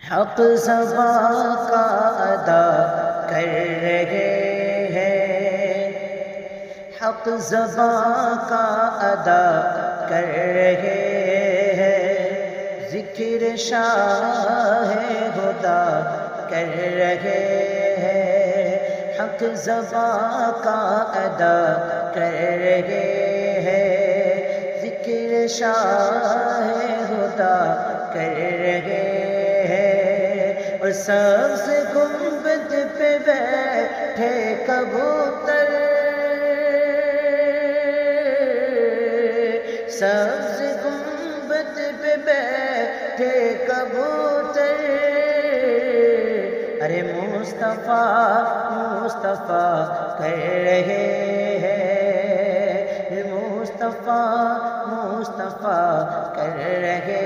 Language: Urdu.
حق زباں کا ادا کر رہے ہیں، حق زباں کا ادا کر رہے ہیں، ذکر شاہ خدا کر رہے ہیں، حق زباں کا ادا کر رہے ہیں، ذکر شاہ خدا کر رہے ہیں، اور سبز گنبد پہ بیٹھے کبوتر، سبز گنبد پہ بیٹھے کبوتر، ارے مصطفیٰ مصطفیٰ کر رہے ہیں، مصطفیٰ مصطفیٰ کر رہے